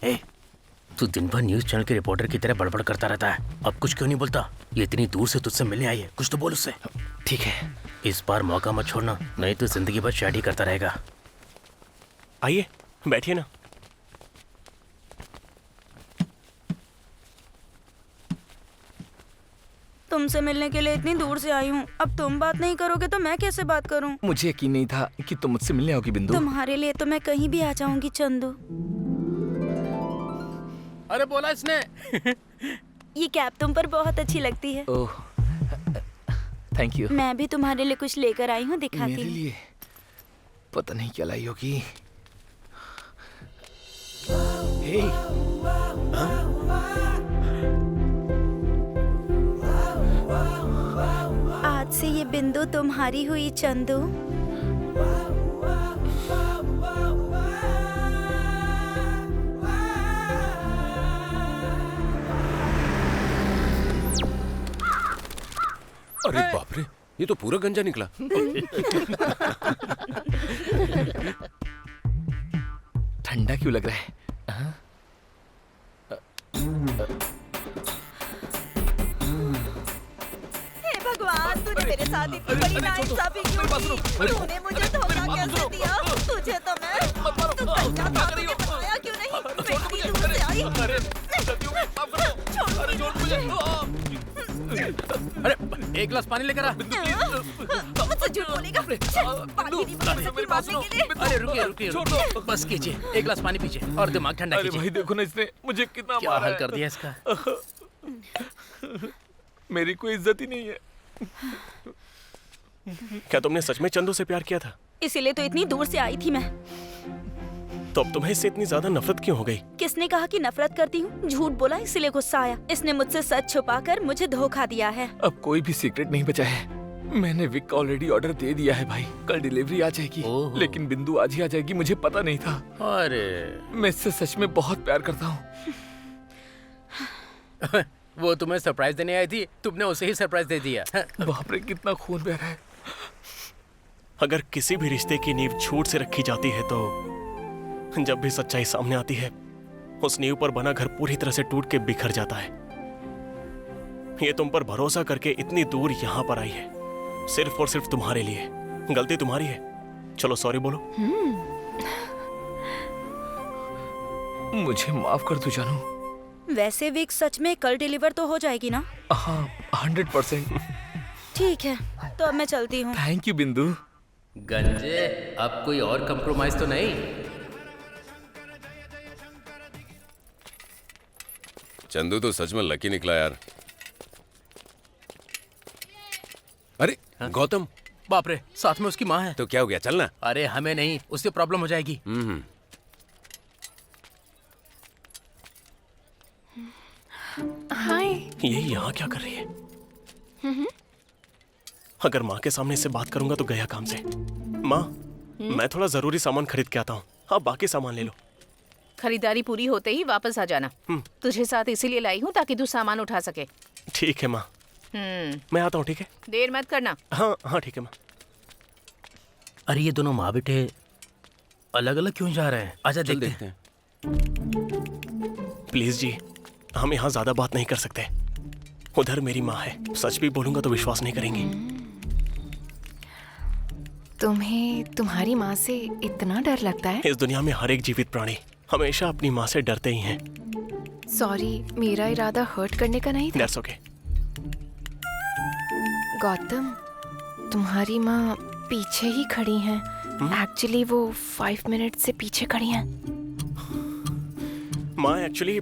ए, तू दिन भर न्यूज चैनल के रिपोर्टर की तरह बड़बड़ करता रहता है, अब कुछ क्यों नहीं बोलता? ये इतनी दूर से तुझसे मिलने आई है, कुछ तो बोल उससे। ठीक है, इस बार मौका मत छोड़ना, नहीं तो जिंदगी भर चैट ही करता रहेगा। आइए बैठिए ना। तुमसे मिलने के लिए इतनी दूर से आई हूँ, अब तुम बात नहीं करोगे तो मैं कैसे बात करूँ? मुझे यकीन नहीं था कि तुम मुझसे मिलने आओगी बिंदु। तुम्हारे लिए तो मैं कहीं भी आ जाऊंगी चंदू। अरे बोला इसने। ये कैप तुम पर बहुत अच्छी लगती है। ओह, थैंक यू। मैं भी तुम्हारे लिए कुछ लेकर आई हूँ, दिखाती मेरे हूँ। लिए पता नहीं क्या लाई होगी। हे, आज से ये बिंदु तुम्हारी हुई चंदू। अरे बाप रे, ये तो पूरा गंजा निकला। ठंडा क्यों लग रहा है? हे भगवान, तूने मेरे साथ इतनी बड़ी नाइंसाफी क्यों की? तूने मुझे धोखा कैसे दिया? तुझे तो मैं तू कच्चा था, तुझे बताया क्यों नहीं? मैं इतनी दूर से आई। अरे एक गिलास पानी लेकर आ। मुझसे झूठ बोलेगा? पानी नहीं बचा सकती मारने के लिए। अरे रुकिए, बस कीजिए, एक गिलास पानी पीजिए और दिमाग ठंडा अरे कीजिए। भाई देखो ना, इसने मुझे कितना क्या मारा हाल है। कर दिया इसका। मेरी कोई इज्जत ही नहीं है। क्या तुमने सच में चंदू से प्यार किया था? इसीलिए तो इतनी दूर से आई थी मैं। तो अब तुम्हें इससे इतनी ज्यादा नफरत क्यों हो गई? किसने कहा कि नफरत करती हूँ? झूठ बोला इसलिए गुस्सा आया। इसने मुझसे सच छुपाकर मुझे धोखा दिया है। अब कोई भी सीक्रेट नहीं बचा है। मैंने विक का ऑलरेडी ऑर्डर दे दिया है भाई, कल डिलीवरी आ जाएगी। ओहो। लेकिन बिंदु आज ही आ जाएगी, मुझे पता नहीं था। अरे मैं इससे सच में बहुत प्यार करता हूँ। वो तुम्हें सरप्राइज देने आई थी, तुमने उसे ही सरप्राइज दे दिया। बाप रे, कितना खून बह रहा है। अगर किसी भी रिश्ते की नींव झूठ से रखी जाती है तो जब भी सच्चाई सामने आती है, उस नींव पर बना घर पूरी तरह से टूट के बिखर जाता है। ये तुम पर भरोसा करके इतनी दूर यहाँ पर आई है, सिर्फ और सिर्फ तुम्हारे लिए। गलती तुम्हारी है, चलो सॉरी बोलो। मुझे माफ कर दो जानू। वैसे विक सच में कल डिलीवर तो हो जाएगी ना? हाँ, 100%। ठीक है, तो अब मैं चलती हूँ। थैंक यू बिंदु। गंजे, अब कोई और कंप्रोमाइज तो नहीं? चंदू तो सच में लकी निकला यार। अरे गौतम, बाप रे, साथ में उसकी माँ है। तो क्या हो गया, चलना। अरे हमें नहीं, उससे प्रॉब्लम हो जाएगी। हाय। ये यहाँ क्या कर रही है? अगर माँ के सामने इससे बात करूंगा तो गया काम से। माँ, मैं थोड़ा जरूरी सामान खरीद के आता हूँ, आप बाकी सामान ले लो। खरीदारी पूरी होते ही वापस आ जाना। तुझे साथ इसीलिए लाई हूँ ताकि तू सामान उठा सके। ठीक है माँ, मैं आता हूँ। ठीक है, देर मत करना। हाँ हाँ ठीक है माँ। अरे ये दोनों माँ बेटे अलग अलग क्यों जा रहे हैं? आजा चल देखते देखते हैं। हैं। प्लीज जी, हम यहाँ ज्यादा बात नहीं कर सकते। उधर मेरी माँ है, सच भी बोलूंगा तो विश्वास नहीं करेंगी। तुम्हें तुम्हारी माँ से इतना डर लगता है? इस दुनिया में हर एक जीवित प्राणी हमेशा अपनी माँ से डरते ही हैं। सॉरी, मेरा इरादा हर्ट करने का नहीं था। That's okay. गौतम, तुम्हारी माँ पीछे ही खड़ी हैं। एक्चुअली वो 5 मिनट से पीछे खड़ी हैं। माँ एक्चुअली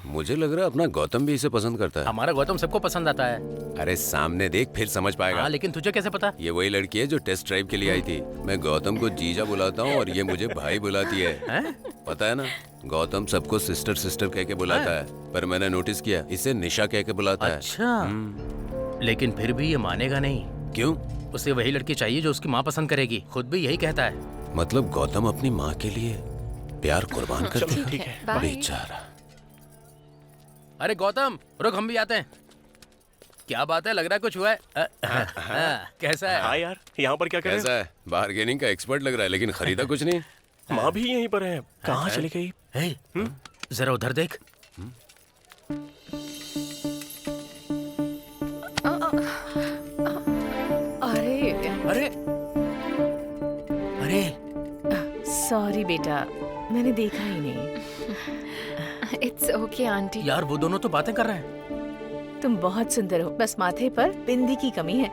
मुझे लग रहा है अपना गौतम भी इसे पसंद करता है। हमारा गौतम सबको पसंद आता है। अरे सामने देख, फिर समझ पाएगा। हाँ, लेकिन तुझे कैसे पता? ये वही लड़की है जो टेस्ट ड्राइव के लिए आई थी। मैं गौतम को जीजा बुलाता हूँ और ये मुझे भाई बुलाती है। पता है ना, गौतम सबको सिस्टर सिस्टर कह के बुलाता है, पर मैंने नोटिस किया इसे निशा कह के बुलाता है। अच्छा, लेकिन फिर भी ये मानेगा नहीं। क्यों? उसे वही लड़की चाहिए जो उसकी माँ पसंद करेगी, खुद भी यही कहता है। मतलब गौतम अपनी माँ के लिए प्यार कुर्बान कर देगा। ठीक है, बाय। बेचारा। अरे गौतम रुक, हम भी आते हैं। क्या बात है, लग रहा है कुछ हुआ है। कैसा है? हाँ यार, यहाँ पर क्या कर रहे कैसा है? बार्गेनिंग का एक्सपर्ट लग रहा है, लेकिन खरीदा कुछ नहीं। हो? माँ भी यहीं पर है, कहाँ चली गई? हे, जरा उधर देख। अरे अरे अरे सॉरी बेटा, मैंने देखा ही नहीं। It's okay aunty. यार, वो दोनों तो बातें कर रहे हैं। तुम बहुत सुंदर हो, बस माथे पर बिंदी की कमी है।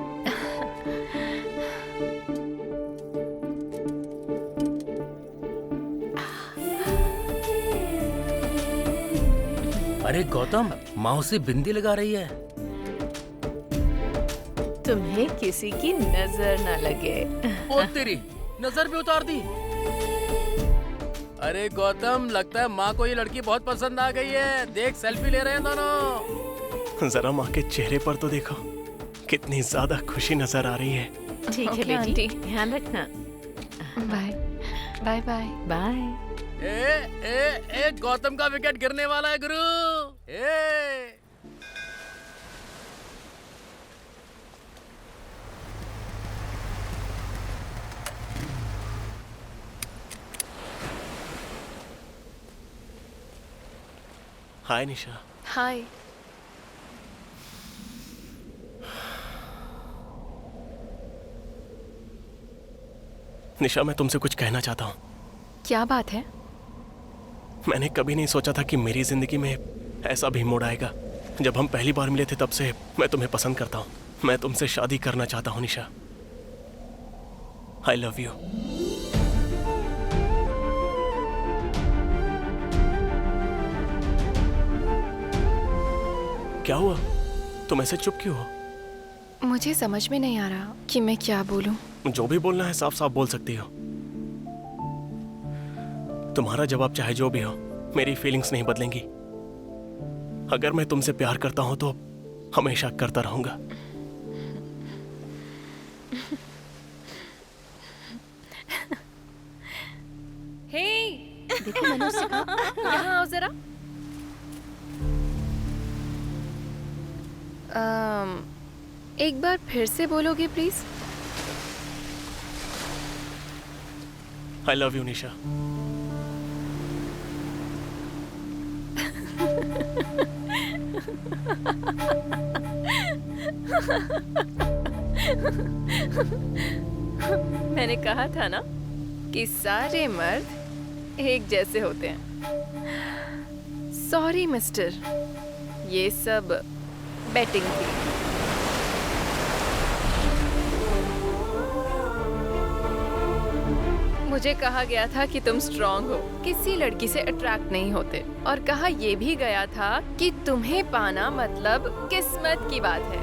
अरे गौतम, माँ उसे बिंदी लगा रही है। तुम्हें किसी की नजर न लगे। ओ तेरी नजर भी उतार दी। अरे गौतम, लगता है माँ को ये लड़की बहुत पसंद आ गई है। देख, सेल्फी ले रहे हैं दोनों। जरा माँ के चेहरे पर तो देखो, कितनी ज्यादा खुशी नजर आ रही है। ठीक है Okay, बेटी, आंटी। ध्यान रखना। Bye bye bye. बाय। ए गौतम का विकेट गिरने वाला है गुरु। हाय निशा। हाय। निशा, मैं तुमसे कुछ कहना चाहता हूँ। क्या बात है? मैंने कभी नहीं सोचा था कि मेरी जिंदगी में ऐसा भी मोड़ आएगा। जब हम पहली बार मिले थे तब से मैं तुम्हें पसंद करता हूँ। मैं तुमसे शादी करना चाहता हूँ निशा। I love you. क्या हुआ? तुम ऐसे चुप क्यों हो? मुझे समझ में नहीं आ रहा कि मैं क्या बोलूं। जो भी बोलना है साफ साफ बोल सकती हो। तुम्हारा जवाब चाहे जो भी हो, मेरी फीलिंग्स नहीं बदलेंगी। अगर मैं तुमसे प्यार करता हूं तो हमेशा करता रहूंगा। हे, देखो मनुष्य का। यहाँ आओ जरा। एक बार फिर से बोलोगे प्लीज? आई लव यू निशा। मैंने कहा था ना कि सारे मर्द एक जैसे होते हैं। सॉरी मिस्टर, ये सब बैटिंग थी। मुझे कहा गया था कि तुम स्ट्रांग हो, किसी लड़की से अट्रैक्ट नहीं होते, और कहा यह भी गया था कि तुम्हें पाना मतलब किस्मत की बात है।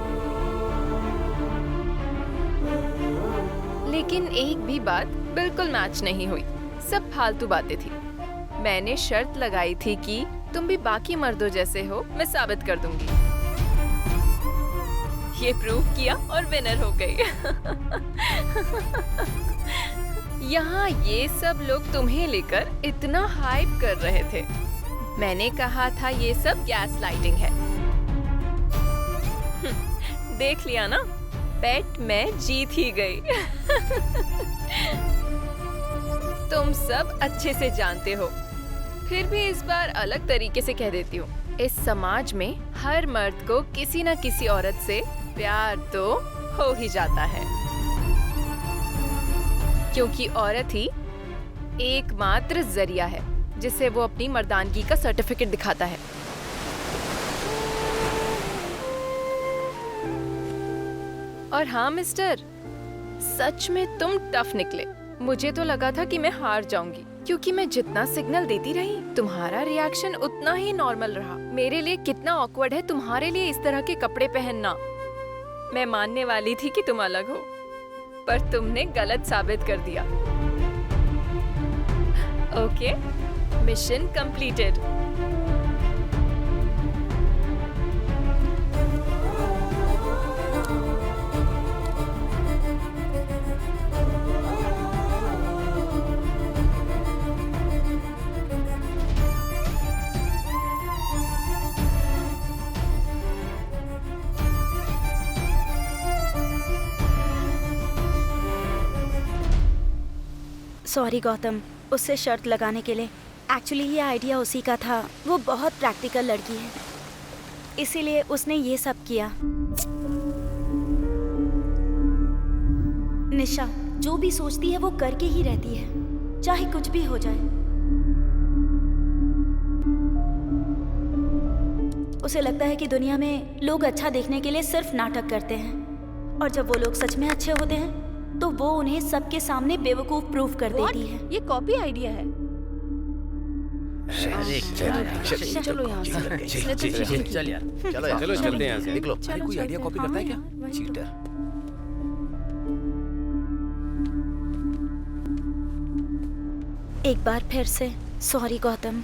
लेकिन एक भी बात बिल्कुल मैच नहीं हुई, सब फालतू बातें थी। मैंने शर्त लगाई थी कि तुम भी बाकी मर्दों जैसे हो, मैं साबित कर दूंगी। ये प्रूव किया और विनर हो गई। यहाँ ये सब लोग तुम्हें लेकर इतना हाइप कर रहे थे। मैंने कहा था ये सब गैस लाइटिंग है। देख लिया ना, बेट मैं जीत ही गई। तुम सब अच्छे से जानते हो, फिर भी इस बार अलग तरीके से कह देती हूँ। इस समाज में हर मर्द को किसी न किसी औरत से प्यार तो हो ही जाता है, क्योंकि औरत ही एकमात्र जरिया है जिससे वो अपनी मर्दानगी का सर्टिफिकेट दिखाता है। और हाँ मिस्टर, सच में तुम टफ निकले। मुझे तो लगा था कि मैं हार जाऊंगी, क्योंकि मैं जितना सिग्नल देती रही तुम्हारा रिएक्शन उतना ही नॉर्मल रहा। मेरे लिए कितना ऑकवर्ड है तुम्हारे लिए इस तरह के कपड़े पहनना। मैं मानने वाली थी कि तुम अलग हो, पर तुमने गलत साबित कर दिया। Okay, mission completed. Sorry Gautam, उससे शर्त लगाने के लिए। एक्चुअली ये आइडिया उसी का था। वो बहुत प्रैक्टिकल लड़की है, इसीलिए उसने ये सब किया। निशा जो भी सोचती है वो करके ही रहती है, चाहे कुछ भी हो जाए। उसे लगता है कि दुनिया में लोग अच्छा देखने के लिए सिर्फ नाटक करते हैं, और जब वो लोग सच में अच्छे होते हैं तो वो उन्हें सबके सामने बेवकूफ प्रूफ कर देती है। ये कॉपी आइडिया है। चलो यहाँ से। चल यार। चलो चलते हैं यहाँ से। निकलो। अरे कोई आइडिया कॉपी करता है क्या? चीटर। एक बार फिर से सॉरी गौतम।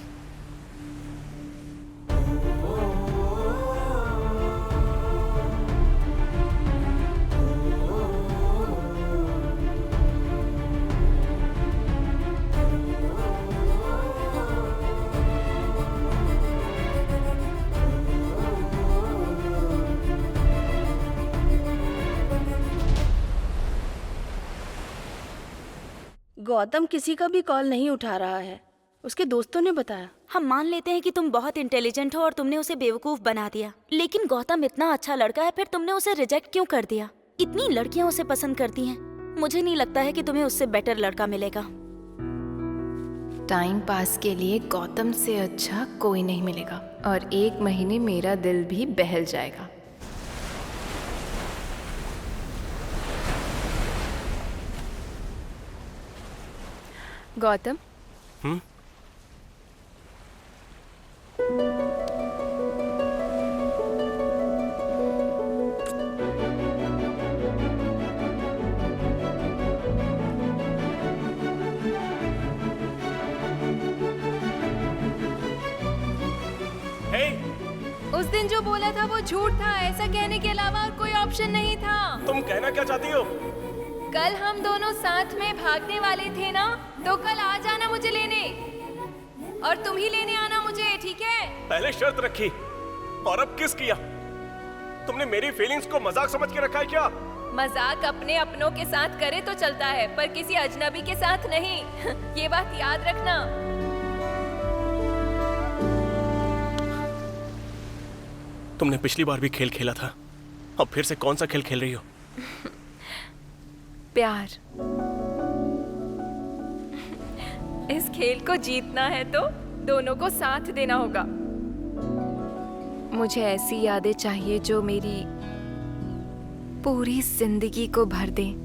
गौतम किसी का भी कॉल नहीं उठा रहा है, उसके दोस्तों ने बताया। हम मान लेते हैं कि तुम बहुत इंटेलिजेंट हो और तुमने उसे बेवकूफ बना दिया, लेकिन गौतम इतना अच्छा लड़का है, फिर तुमने उसे रिजेक्ट क्यों कर दिया? इतनी लड़कियां उसे पसंद करती हैं, मुझे नहीं लगता है कि तुम्हें उससे बेटर लड़का मिलेगा। टाइम पास के लिए गौतम से अच्छा कोई नहीं मिलेगा, और 1 महीने मेरा दिल भी बहल जाएगा। गौतम, उस दिन जो बोला था वो झूठ था, ऐसा कहने के अलावा और कोई ऑप्शन नहीं था। तुम कहना क्या चाहती हो? कल हम दोनों साथ में भागने वाले थे ना, तो कल आ जाना मुझे लेने, और तुम ही लेने आना मुझे, ठीक है? पहले शर्त रखी और अब किस किया? तुमने मेरी फीलिंग्स को मजाक समझ के रखा है क्या? मजाक अपने अपनों के साथ करे तो चलता है, पर किसी अजनबी के साथ नहीं। ये बात याद रखना। तुमने पिछली बार भी खेल खेला था, अब फिर से कौन सा खेल खेल रही हो? प्यार। इस खेल को जीतना है तो दोनों को साथ देना होगा। मुझे ऐसी यादें चाहिए जो मेरी पूरी जिंदगी को भर दें।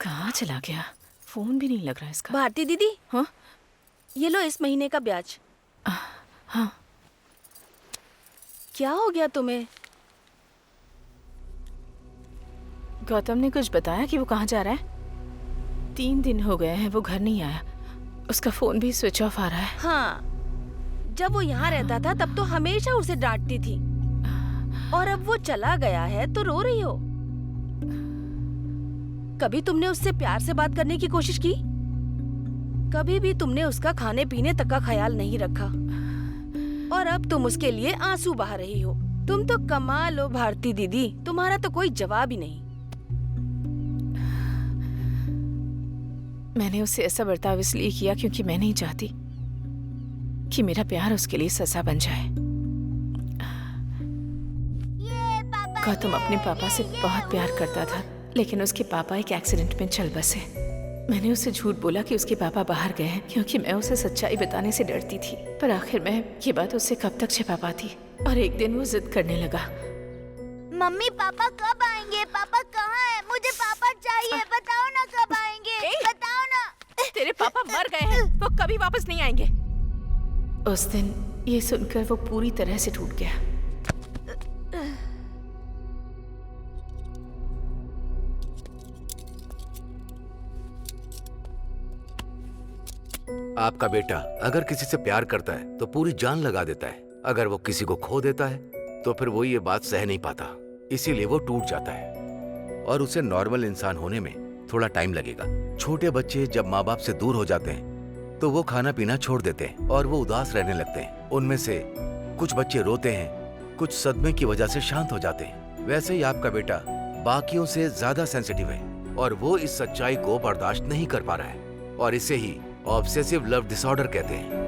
कहाँ चला गया? फोन भी नहीं लग रहा इसका। भारती दीदी, हाँ ये लो इस महीने का ब्याज। हाँ। क्या हो गया तुम्हें? गौतम ने कुछ बताया कि वो कहाँ जा रहा है? 3 दिन हो गए हैं वो घर नहीं आया, उसका फोन भी स्विच ऑफ आ रहा है। हाँ, जब वो यहाँ रहता था तब तो हमेशा उसे डांटती थी, और अब वो चला गया है तो रो रही हो। कभी तुमने उससे प्यार से बात करने की कोशिश की? कभी भी तुमने उसका खाने पीने तक का ख्याल नहीं रखा, और अब तुम उसके लिए आंसू बहा रही हो। तुम तो कमाल हो भारती दीदी, तुम्हारा तो कोई जवाब ही नहीं। मैंने उससे ऐसा बर्ताव इसलिए किया क्योंकि मैं नहीं चाहती कि मेरा प्यार उसके लिए सजा बन जाए। गौतम अपने पापा से बहुत प्यार करता था, लेकिन उसके पापा एक एक्सीडेंट में चल बसे। मैंने उसे झूठ बोला कि उसके पापा बाहर गए हैं, क्योंकि मैं उसे सच्चाई बताने से डरती थी। पर आखिर मैं ये बात उससे कब तक छिपा पाती, और एक दिन वो जिद करने लगा। मम्मी पापा कब आएंगे? पापा कहाँ है? मुझे पापा चाहिए, बताओ ना कब आएंगे, बताओ ना। तेरे पापा मर गए हैं, वो कभी वापस नहीं आएंगे। उस दिन ये सुनकर वो पूरी तरह से टूट गया। आपका बेटा अगर किसी से प्यार करता है तो पूरी जान लगा देता है। अगर वो किसी को खो देता है तो फिर वो ये बात सह नहीं पाता, इसीलिए वो टूट जाता है, और उसे नॉर्मल इंसान होने में थोड़ा टाइम लगेगा। छोटे बच्चे जब माँ बाप से दूर हो जाते हैं तो वो खाना पीना छोड़ देते हैं और वो उदास रहने लगते हैं। उनमें से कुछ बच्चे रोते हैं, कुछ सदमे की वजह से शांत हो जाते हैं। वैसे ही आपका बेटा बाकियों से ज्यादा सेंसिटिव है और वो इस सच्चाई को बर्दाश्त नहीं कर पा रहा है और इसे ही ऑब्सेसिव लव डिसऑर्डर कहते हैं।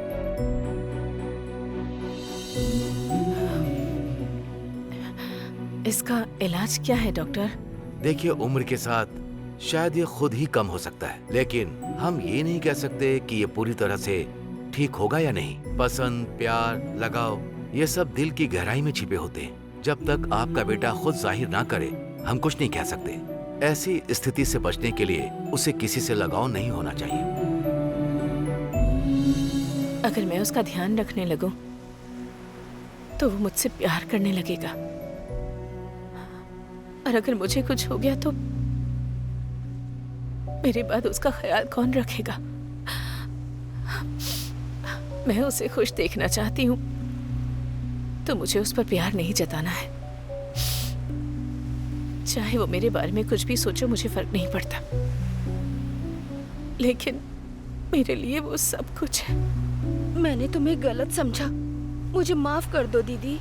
इसका इलाज क्या है डॉक्टर? देखिए, उम्र के साथ शायद ये खुद ही कम हो सकता है, लेकिन हम ये नहीं कह सकते कि ये पूरी तरह से ठीक होगा या नहीं। पसंद, प्यार, लगाव, ये सब दिल की गहराई में छिपे होते हैं। जब तक आपका बेटा खुद जाहिर ना करे, हम कुछ नहीं कह सकते। ऐसी स्थिति से बचने के लिए उसे किसी से लगाव नहीं होना चाहिए। अगर मैं उसका ध्यान रखने लगूं, तो वो मुझसे प्यार करने लगेगा, और अगर मुझे कुछ हो गया तो मेरे बाद उसका ख्याल कौन रखेगा? मैं उसे खुश देखना चाहती हूँ, तो मुझे उस पर प्यार नहीं जताना है। चाहे वो मेरे बारे में कुछ भी सोचो, मुझे फर्क नहीं पड़ता, लेकिन मेरे लिए वो सब कुछ है। मैंने तुम्हें गलत समझा, मुझे माफ कर दो दीदी।